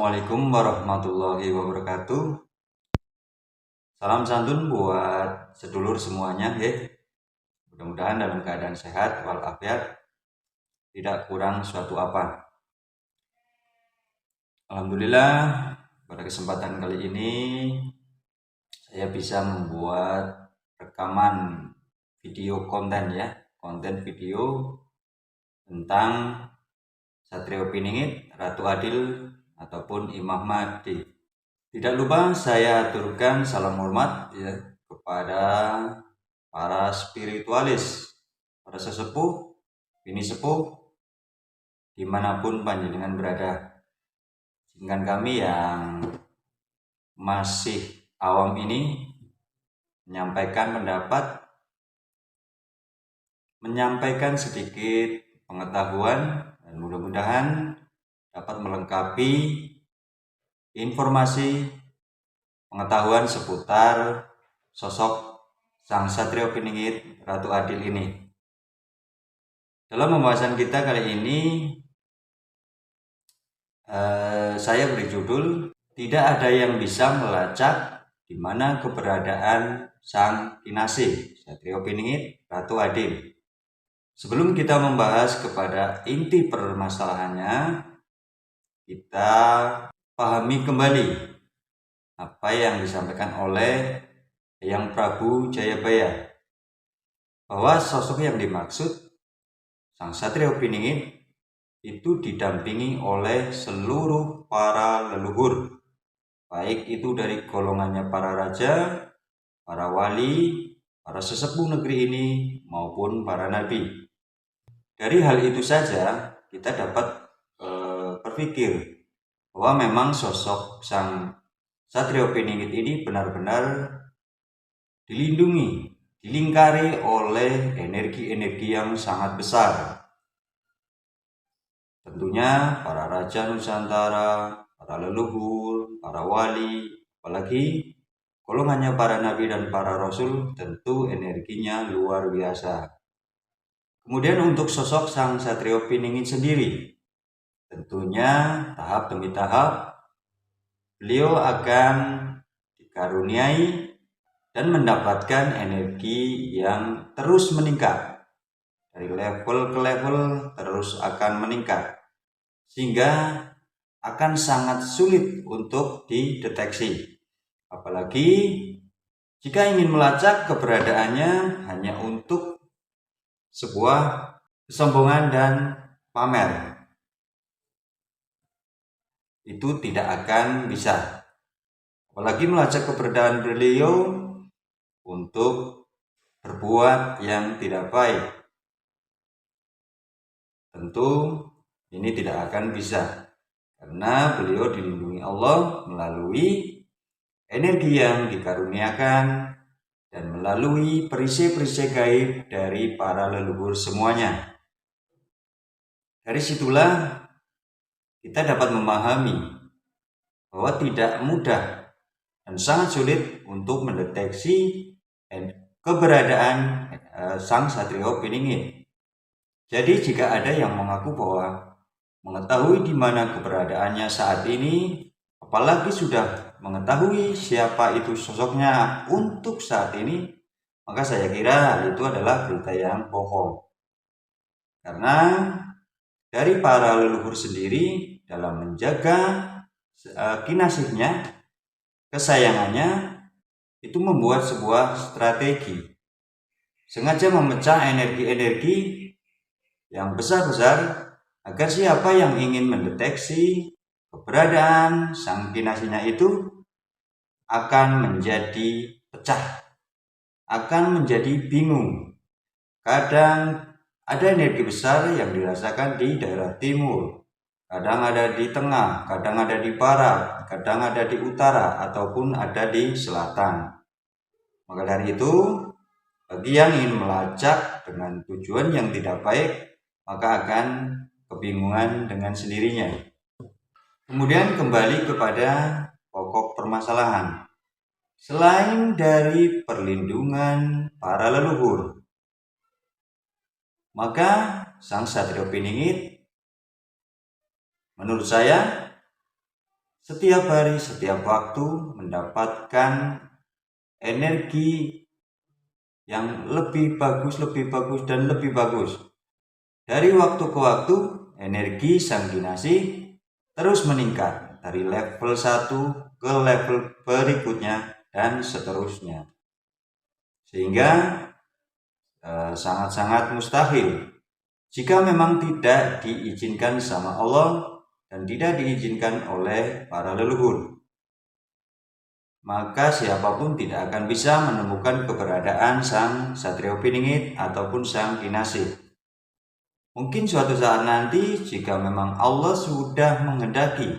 Assalamualaikum warahmatullahi wabarakatuh. Salam santun buat sedulur semuanya ya. Mudah-mudahan dalam keadaan sehat walafiat, tidak kurang suatu apa. Alhamdulillah, pada kesempatan kali ini saya bisa membuat rekaman video konten konten video tentang Satrio Piningit, Ratu Adil ataupun Imam Mahdi. Tidak lupa saya aturkan salam hormat kepada para spiritualis, para sesepuh, bini sepuh, dimanapun panjenengan berada. Dengan kami yang masih awam ini menyampaikan pendapat, menyampaikan sedikit pengetahuan, dan mudah-mudahan dapat melengkapi informasi pengetahuan seputar sosok Sang Satrio Piningit Ratu Adil ini. Dalam pembahasan kita kali ini saya beri judul "Tidak ada yang bisa melacak di mana keberadaan Sang Kinasih Satrio Piningit Ratu Adil." Sebelum kita membahas kepada inti permasalahannya, kita pahami kembali apa yang disampaikan oleh Hyang Prabu Jayabaya, bahwa sosok yang dimaksud Sang Satrio Piningit itu didampingi oleh seluruh para leluhur, baik itu dari golongannya para raja, para wali, para sesepuh negeri ini, maupun para nabi. Dari hal itu saja kita dapat berpikir bahwa memang sosok Sang Satrio Piningit ini benar-benar dilindungi, dilingkari oleh energi-energi yang sangat besar. Tentunya para raja Nusantara, para leluhur, para wali, apalagi golongannya para nabi dan para rasul, tentu energinya luar biasa. Kemudian untuk sosok Sang Satrio Piningit sendiri, tentunya tahap demi tahap beliau akan dikaruniai dan mendapatkan energi yang terus meningkat, dari level ke level terus akan meningkat, sehingga akan sangat sulit untuk dideteksi. Apalagi jika ingin melacak keberadaannya hanya untuk sebuah kesombongan dan pamer, itu tidak akan bisa. Apalagi melacak keberadaan beliau untuk berbuat yang tidak baik, tentu ini tidak akan bisa, karena beliau dilindungi Allah melalui energi yang dikaruniakan dan melalui perisai-perisai gaib dari para leluhur semuanya. Dari situlah kita dapat memahami bahwa tidak mudah dan sangat sulit untuk mendeteksi keberadaan Sang Satrio Piningit. Jadi jika ada yang mengaku bahwa mengetahui di mana keberadaannya saat ini, apalagi sudah mengetahui siapa itu sosoknya untuk saat ini, maka saya kira itu adalah berita yang bohong. Karena dari para leluhur sendiri dalam menjaga kinasihnya, kesayangannya, itu membuat sebuah strategi, sengaja memecah energi-energi yang besar-besar agar siapa yang ingin mendeteksi keberadaan sang kinasihnya itu akan menjadi pecah, akan menjadi bingung. Kadang ada energi besar yang dirasakan di daerah timur, kadang ada di tengah, kadang ada di barat, kadang ada di utara, ataupun ada di selatan. Maka dari itu, bagi yang ingin melacak dengan tujuan yang tidak baik, maka akan kebingungan dengan sendirinya. Kemudian kembali kepada pokok permasalahan. Selain dari perlindungan para leluhur, maka Sang Satrio Piningit menurut saya setiap hari, setiap waktu mendapatkan energi yang lebih bagus, dan lebih bagus. Dari waktu ke waktu, energi sang dinasti terus meningkat dari level 1 ke level berikutnya dan seterusnya. Sehingga sangat-sangat mustahil jika memang tidak diizinkan sama Allah dan tidak diizinkan oleh para leluhur, maka siapapun tidak akan bisa menemukan keberadaan sang Satrio Piningit ataupun sang Kinasih. Mungkin suatu saat nanti jika memang Allah sudah menghendaki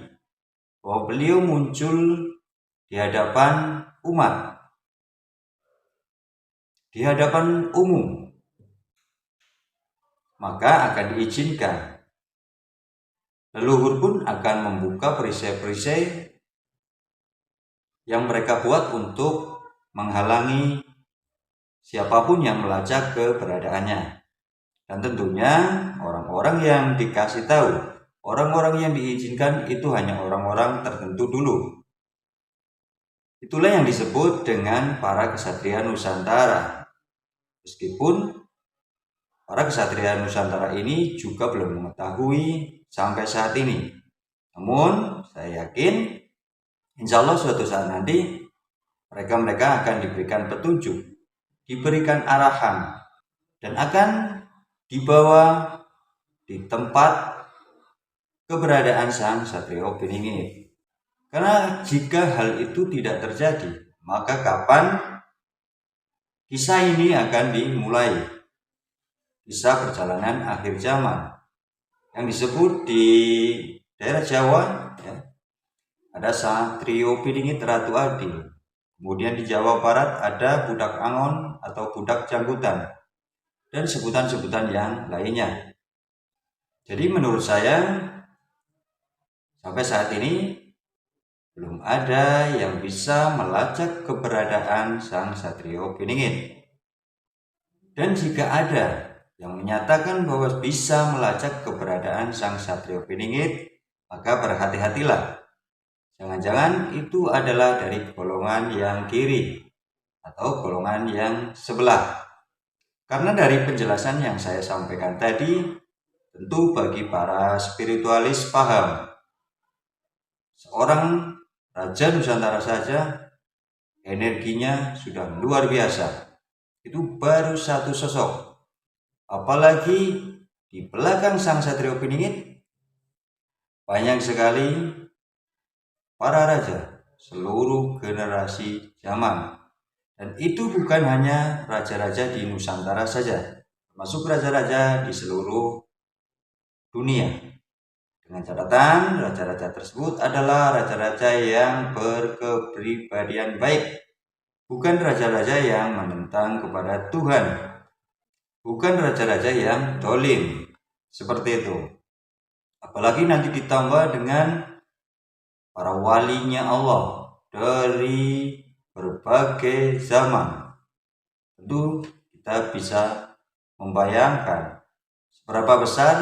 bahwa beliau muncul di hadapan umat, di hadapan umum, maka akan diizinkan. Leluhur pun akan membuka perisai-perisai yang mereka buat untuk menghalangi siapapun yang melacak keberadaannya. Dan tentunya orang-orang yang dikasih tahu, orang-orang yang diizinkan itu hanya orang-orang tertentu dulu. Itulah yang disebut dengan para kesatria Nusantara. Meskipun para kesatria Nusantara ini juga belum mengetahui sampai saat ini. Namun saya yakin insya Allah suatu saat nanti mereka akan diberikan petunjuk, diberikan arahan, dan akan dibawa di tempat keberadaan sang Satrio Piningit. Karena jika hal itu tidak terjadi, maka kapan kisah ini akan dimulai? Kisah perjalanan akhir zaman yang disebut di daerah Jawa ya, ada Satrio Piningit Ratu Adil. Kemudian di Jawa Barat ada Budak Angon atau Budak Jangkutan dan sebutan-sebutan yang lainnya. Jadi menurut saya sampai saat ini belum ada yang bisa melacak keberadaan sang Satrio Piningit. Dan jika ada yang menyatakan bahwa bisa melacak keberadaan sang Satrio Piningit, maka berhati-hatilah. Jangan-jangan itu adalah dari golongan yang kiri atau golongan yang sebelah. Karena dari penjelasan yang saya sampaikan tadi, tentu bagi para spiritualis paham, seorang Raja Nusantara saja energinya sudah luar biasa. Itu baru satu sosok. Apalagi di belakang sang Satrio Piningit banyak sekali para raja seluruh generasi zaman. Dan itu bukan hanya raja-raja di Nusantara saja, termasuk raja-raja di seluruh dunia. Dengan catatan, raja-raja tersebut adalah raja-raja yang berkepribadian baik, bukan raja-raja yang menentang kepada Tuhan, bukan raja-raja yang dolim, seperti itu. Apalagi nanti ditambah dengan para walinya Allah dari berbagai zaman. Tentu kita bisa membayangkan seberapa besar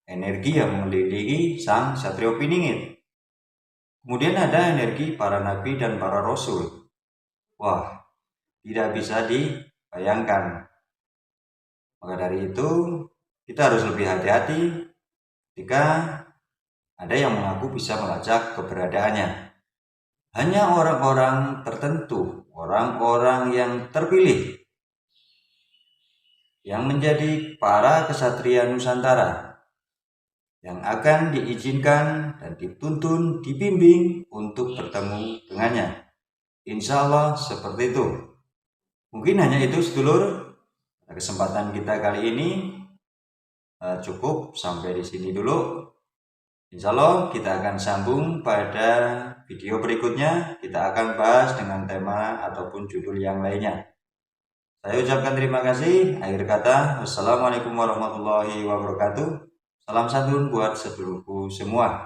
energi yang mengelilingi sang Satrio Piningit. Kemudian ada energi para nabi dan para rasul. Wah, tidak bisa dibayangkan. Maka dari itu kita harus lebih hati-hati jika ada yang mengaku bisa melacak keberadaannya. Hanya orang-orang tertentu, orang-orang yang terpilih, yang menjadi para kesatria Nusantara, yang akan diizinkan dan dituntun, dibimbing untuk bertemu dengannya. Insya Allah seperti itu. Mungkin hanya itu sedulur. Kesempatan kita kali ini cukup sampai di sini dulu. Insya Allah kita akan sambung pada video berikutnya. Kita akan bahas dengan tema ataupun judul yang lainnya. Saya ucapkan terima kasih. Akhir kata, wassalamualaikum warahmatullahi wabarakatuh. Salam santun buat sedulurku semua.